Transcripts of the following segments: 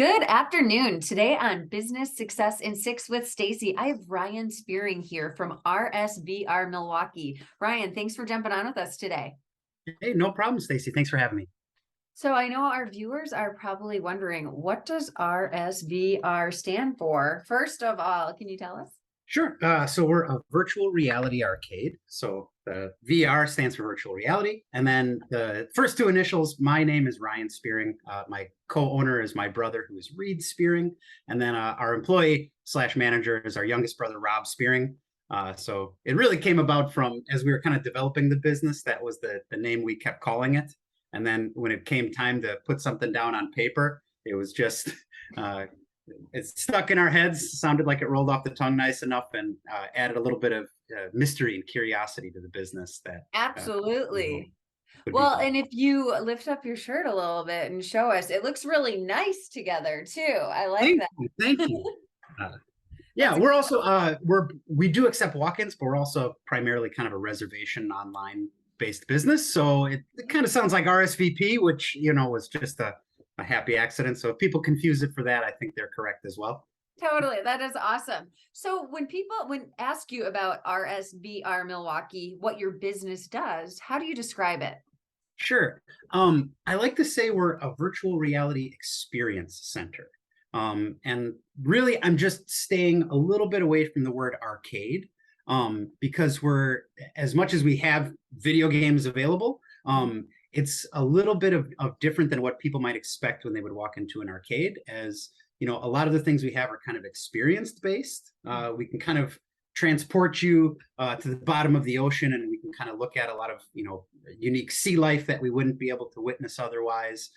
Good afternoon. Today on Business Success in Six with Stacie, I have Ryan Spearing here from RSVR Milwaukee. Ryan, thanks for jumping on with us today. Hey, no problem, Stacie. Thanks for having me. So I know our viewers are probably wondering, what does RSVR stand for? First of all, can you tell us? Sure. So we're a virtual reality arcade. So the VR stands for virtual reality. And then the first two initials, my name is Ryan Spearing. My co-owner is my brother, who is Reed Spearing. And then our employee slash manager is our youngest brother, Rob Spearing. So it really came about from, as we were kind of developing the business, that was the name we kept calling it. And then when it came time to put something down on paper, it was just it's stuck in our heads, sounded like it rolled off the tongue nice enough, and added a little bit of mystery and curiosity to the business that Absolutely. would be Well, fun. and if you lift up your shirt a little bit and show us, it looks really nice together too. I like Thank that. you. Thank you. Uh, yeah, That's we're also we do accept walk-ins, but we're also primarily kind of a reservation online based business. So it kind of sounds like RSVP, which was just a happy accident. So if people confuse it for that, I think they're correct as well. Totally. That is awesome. So when people ask you about RSVR Milwaukee, what your business does, how do you describe it? Sure. I like to say we're a virtual reality experience center. And really, I'm just staying a little bit away from the word arcade because as much as we have video games available, it's a little bit of different than what people might expect when they would walk into an arcade. As a lot of the things we have are kind of experience based. We can kind of transport you to the bottom of the ocean, and we can kind of look at a lot of unique sea life that we wouldn't be able to witness otherwise.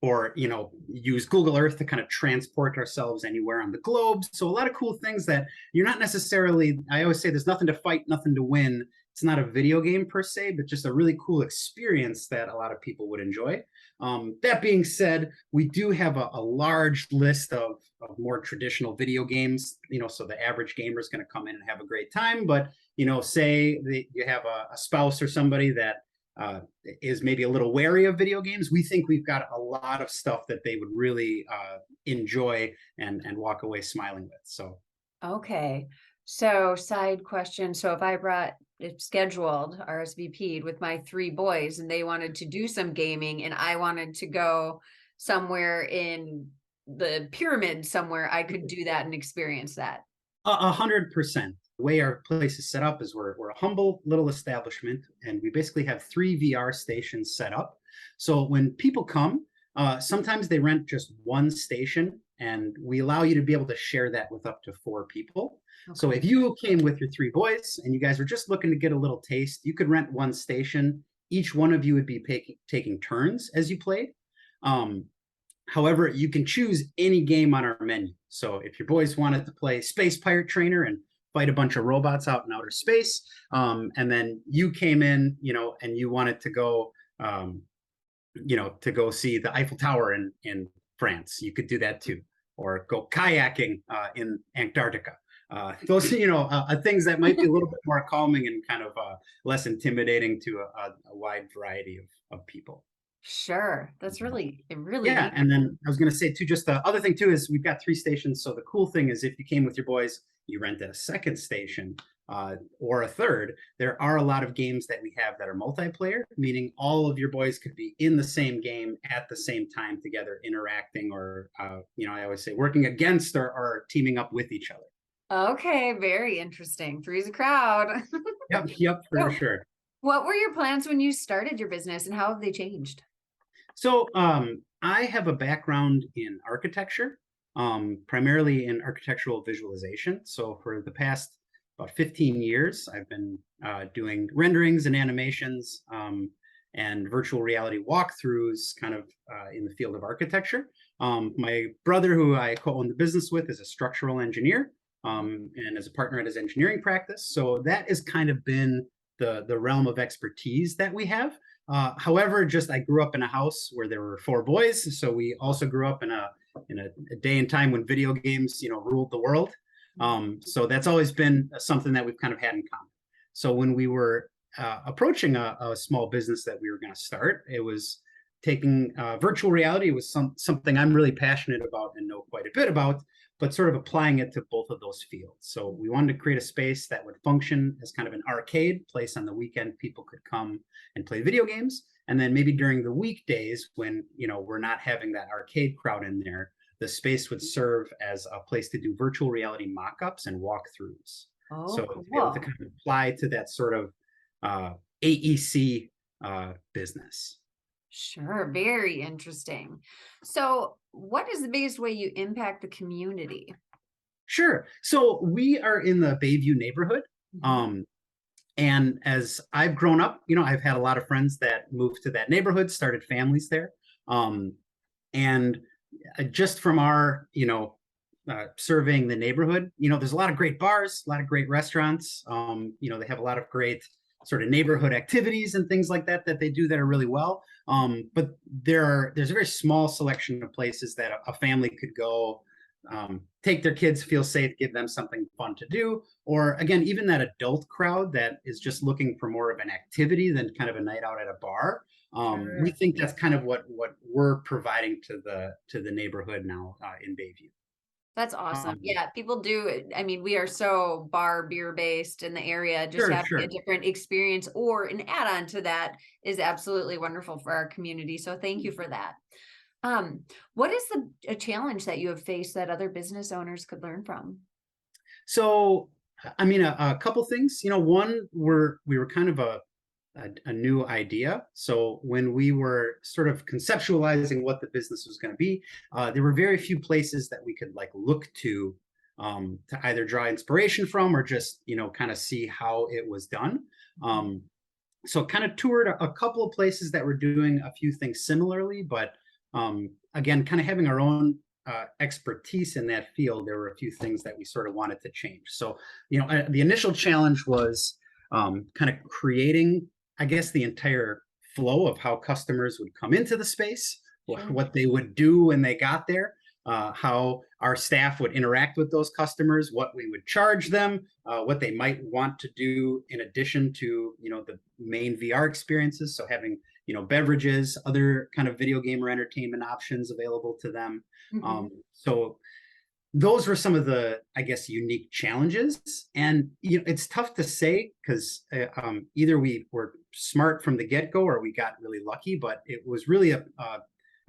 Or use Google Earth to kind of transport ourselves anywhere on the globe. So a lot of cool things that you're not necessarily, I always say there's nothing to fight, nothing to win. It's not a video game per se, but just a really cool experience that a lot of people would enjoy. That being said, we do have a large list of more traditional video games, so the average gamer is going to come in and have a great time. But, say that you have a spouse or somebody that is maybe a little wary of video games, we think we've got a lot of stuff that they would really enjoy and walk away smiling with. So, Okay. So side question. So if I brought it scheduled RSVP'd with my three boys and they wanted to do some gaming and I wanted to go somewhere in the pyramid somewhere, I could do that and experience that. 100%. The way our place is set up is we're a humble little establishment, and we basically have 3 VR stations set up. So when people come, sometimes they rent just one station, and we allow you to be able to share that with up to 4 people. Okay. So if you came with your 3 boys and you guys were just looking to get a little taste, you could rent one station. Each one of you would be taking turns as you played. However, you can choose any game on our menu. So if your boys wanted to play Space Pirate Trainer and fight a bunch of robots out in outer space, and then you came in, and you wanted to go, to go see the Eiffel Tower in France, you could do that too, or go kayaking in Antarctica. Those, things that might be a little bit more calming and kind of less intimidating to a wide variety of people. Sure. That's really Yeah, neat. and then I was going to say too, just the other thing too is we've got 3 stations. So the cool thing is if you came with your boys, you rented a second station or a third. There are a lot of games that we have that are multiplayer, meaning all of your boys could be in the same game at the same time together, interacting, or I always say working against or teaming up with each other. Okay, very interesting. Three's a crowd. Yep, for sure. What were your plans when you started your business and how have they changed? So I have a background in architecture, primarily in architectural visualization. So for the past about 15 years, I've been doing renderings and animations and virtual reality walkthroughs kind of in the field of architecture. My brother, who I co-own the business with, is a structural engineer and is a partner at his engineering practice. So that has kind of been the realm of expertise that we have. However, I grew up in a house where there were 4 boys, so we also grew up in a day and time when video games, ruled the world. So that's always been something that we've kind of had in common. So when we were approaching a small business that we were going to start, it was taking virtual reality was something I'm really passionate about and know quite a bit about, but sort of applying it to both of those fields. So we wanted to create a space that would function as kind of an arcade place. On the weekend, people could come and play video games. And then maybe during the weekdays when, we're not having that arcade crowd in there, the space would serve as a place to do virtual reality mock-ups and walkthroughs. Oh, So to be able to cool. kind of apply to that sort of AEC business. Sure, very interesting. So, what is the biggest way you impact the community? Sure. So we are in the Bayview neighborhood. Mhm. And as I've grown up, I've had a lot of friends that moved to that neighborhood, started families there. And just from our, surveying the neighborhood, there's a lot of great bars, a lot of great restaurants. They have a lot of great sort of neighborhood activities and things like that they do that are really well. But there's a very small selection of places that a family could go, take their kids, feel safe, give them something fun to do. Or again, even that adult crowd that is just looking for more of an activity than kind of a night out at a bar. We Sure. think that's kind of what we're providing to the neighborhood now in Bayview. That's awesome. Um, Yeah, people do. I mean, we are so bar beer based in the area. Just sure, having a sure. different experience or an add on to that is absolutely wonderful for our community. So thank you for that. What is a challenge that you have faced that other business owners could learn from? So, I mean, a couple things. One, we were kind of a new idea. So when we were sort of conceptualizing what the business was going to be, there were very few places that we could like look to either draw inspiration from or just kind of see how it was done. So kind of toured a couple of places that were doing a few things similarly, but again, kind of having our own expertise in that field, there were a few things that we sort of wanted to change. So, the initial challenge was kind of creating, I guess, the entire flow of how customers would come into the space, Sure. what they would do when they got there, how our staff would interact with those customers, what we would charge them, what they might want to do in addition to, the main VR experiences. So having, beverages, other kind of video game or entertainment options available to them. Mhm. So those were some of the, I guess, unique challenges. And it's tough to say because either we were smart from the get-go or we got really lucky, but it was really a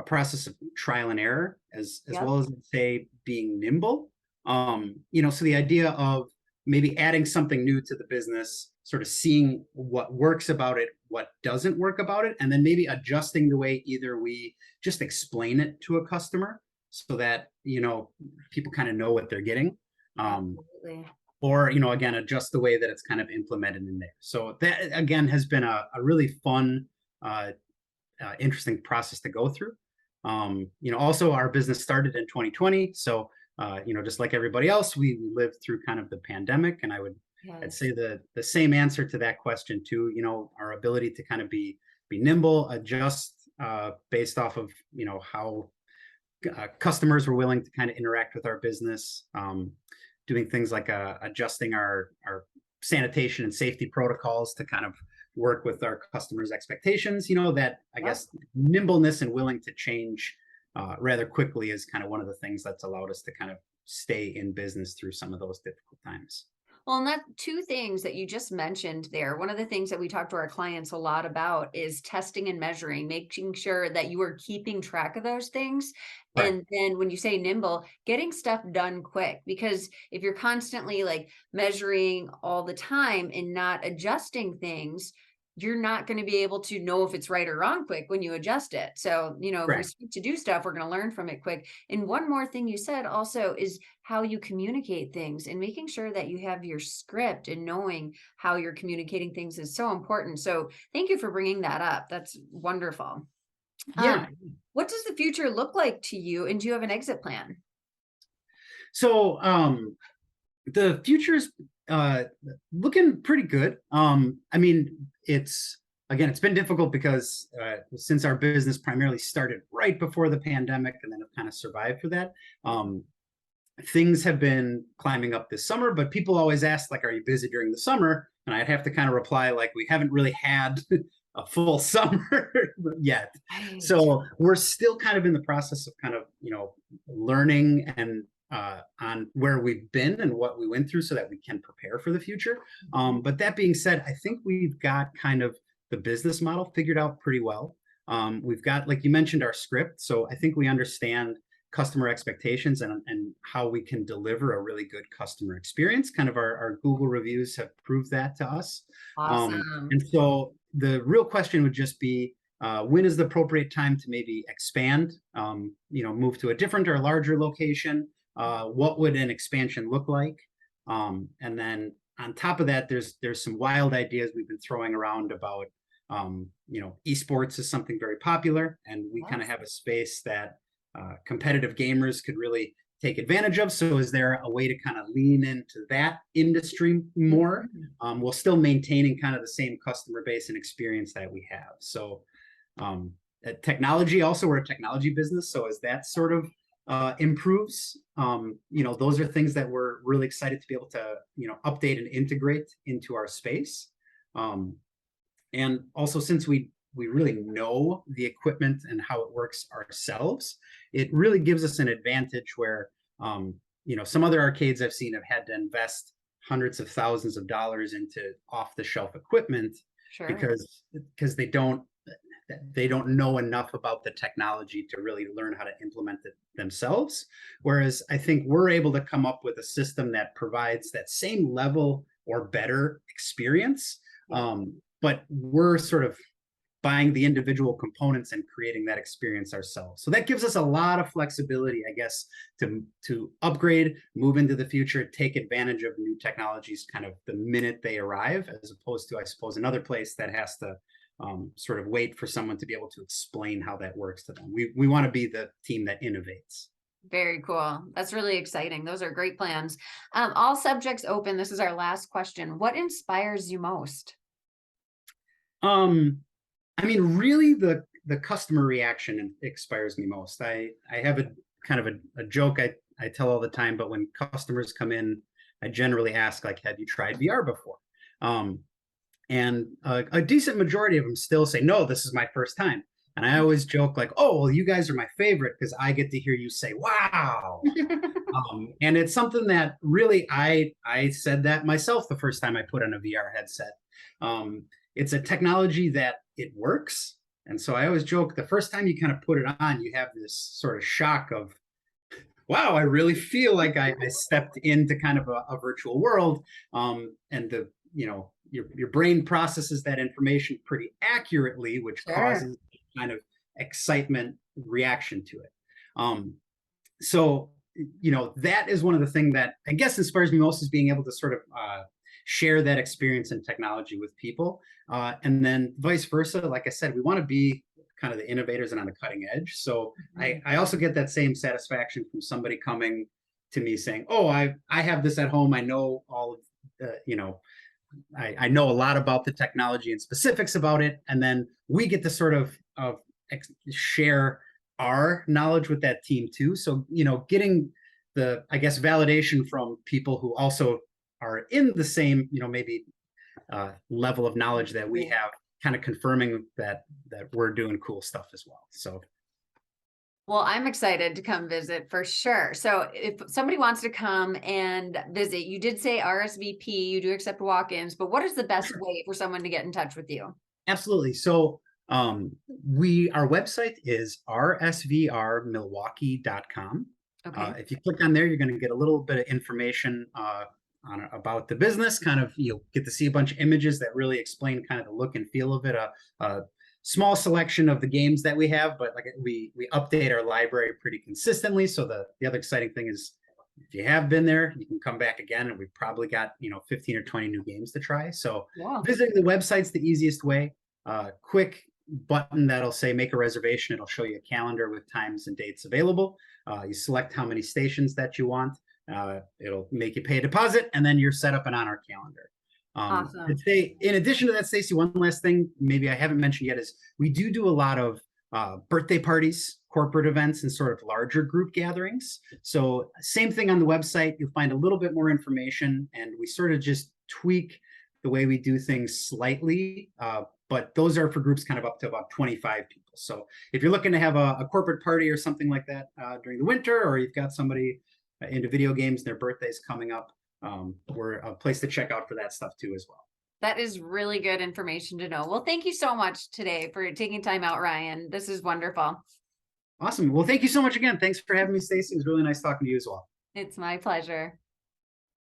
process of trial and error as Yep. well as say being nimble. So the idea of maybe adding something new to the business, sort of seeing what works about it, what doesn't work about it, and then maybe adjusting the way either we just explain it to a customer so that people kind of know what they're getting, Absolutely. or again adjust the way that it's kind of implemented in there. So that again has been a really fun, interesting process to go through. Also our business started in 2020, so just like everybody else, we lived through kind of the pandemic, and I'd Yes. say the same answer to that question too. Our ability to kind of be nimble, adjust based off of how customers were willing to kind of interact with our business, doing things like adjusting our sanitation and safety protocols to kind of work with our customers' expectations. That I Yep. guess nimbleness and willing to change rather quickly is kind of one of the things that's allowed us to kind of stay in business through some of those difficult times. Well, and that two things that you just mentioned there, one of the things that we talk to our clients a lot about is testing and measuring, making sure that you are keeping track of those things. Right. And then when you say nimble, getting stuff done quick, because if you're constantly like measuring all the time and not adjusting things, you're not going to be able to know if it's right or wrong quick when you adjust it. So, if we Right. speak to do stuff, we're going to learn from it quick. And one more thing you said also is how you communicate things and making sure that you have your script and knowing how you're communicating things is so important. So thank you for bringing that up. That's wonderful. Yeah. What does the future look like to you? And do you have an exit plan? So the future's looking pretty good. I mean, it's been difficult because since our business primarily started right before the pandemic and then have kind of survived for that. Things have been climbing up this summer, but people always ask, like, are you busy during the summer? And I'd have to kind of reply, like, we haven't really had a full summer yet. Right. So we're still kind of in the process of kind of, learning and on where we've been and what we went through so that we can prepare for the future. But that being said, I think we've got kind of the business model figured out pretty well. We've got, like you mentioned, our script. So I think we understand customer expectations and how we can deliver a really good customer experience. Kind of our Google reviews have proved that to us. Awesome. And so the real question would just be, when is the appropriate time to maybe expand, move to a different or larger location? What would an expansion look like? And then on top of that, there's some wild ideas we've been throwing around about, esports is something very popular, and we kind of have a space that competitive gamers could really take advantage of. So is there a way to kind of lean into that industry more, while still maintaining kind of the same customer base and experience that we have? So technology, also we're a technology business. So as that sort of improves, those are things that we're really excited to be able to, update and integrate into our space. And also, since we really know the equipment and how it works ourselves, it really gives us an advantage where, some other arcades I've seen have had to invest hundreds of thousands of dollars into off-the-shelf equipment because they don't know enough about the technology to really learn how to implement it themselves. Whereas I think we're able to come up with a system that provides that same level or better experience, but we're sort of buying the individual components and creating that experience ourselves. So that gives us a lot of flexibility, I guess, to upgrade, move into the future, take advantage of new technologies kind of the minute they arrive, as opposed to, I suppose, another place that has to sort of wait for someone to be able to explain how that works to them. We want to be the team that innovates. Very cool. That's really exciting. Those are great plans. All subjects open. This is our last question. What inspires you most? Really the customer reaction inspires me most. I have a kind of a joke I tell all the time, but when customers come in, I generally ask, like, have you tried VR before? And a decent majority of them still say, no, this is my first time. And I always joke like, oh, well, you guys are my favorite because I get to hear you say, wow. And it's something that really, I said that myself the first time I put on a VR headset. It's a technology that it works. And so I always joke, the first time you kind of put it on, you have this sort of shock of, wow, I really feel like I stepped into kind of a virtual world. And your brain processes that information pretty accurately, which causes kind of excitement reaction to it. So that is one of the things that I guess inspires me most, is being able to sort of share that experience and technology with people. And then vice versa, like I said, we want to be kind of the innovators and on the cutting edge. So I also get that same satisfaction from somebody coming to me saying, oh, I have this at home. I know all of the, I know a lot about the technology and specifics about it. And then we get to sort of share our knowledge with that team too. So, getting the, I guess, validation from people who also are in the same, maybe level of knowledge that we have, kind of confirming that we're doing cool stuff as well. So. Well, I'm excited to come visit for sure. So if somebody wants to come and visit, you did say RSVP, you do accept walk-ins, but what is the best way for someone to get in touch with you? Absolutely. So our website is rsvrmilwaukee.com. Okay. If you click on there, you're going to get a little bit of information about the business. Kind of, you'll get to see a bunch of images that really explain kind of the look and feel of it. A small selection of the games that we have, but like we update our library pretty consistently. So the other exciting thing is, if you have been there, you can come back again, and we've probably got 15 or 20 new games to try. So visiting the website's the easiest way. Quick button that'll say make a reservation. It'll show you a calendar with times and dates available. You select how many stations that you want. It'll make you pay a deposit, and then you're set up and on our calendar. Awesome. I'd say, in addition to that, Stacie, one last thing maybe I haven't mentioned yet is we do a lot of birthday parties, corporate events, and sort of larger group gatherings. So same thing on the website. You'll find a little bit more information, and we sort of just tweak the way we do things slightly, but those are for groups kind of up to about 25 people. So if you're looking to have a corporate party or something like that during the winter, or you've got somebody into video games, their birthday's coming up, we're a place to check out for that stuff too as well. That is really good information to know. Well, thank you so much today for taking time out, Ryan. This is wonderful. Awesome. Well, thank you so much again. Thanks for having me, Stacie. It was really nice talking to you as well. It's my pleasure.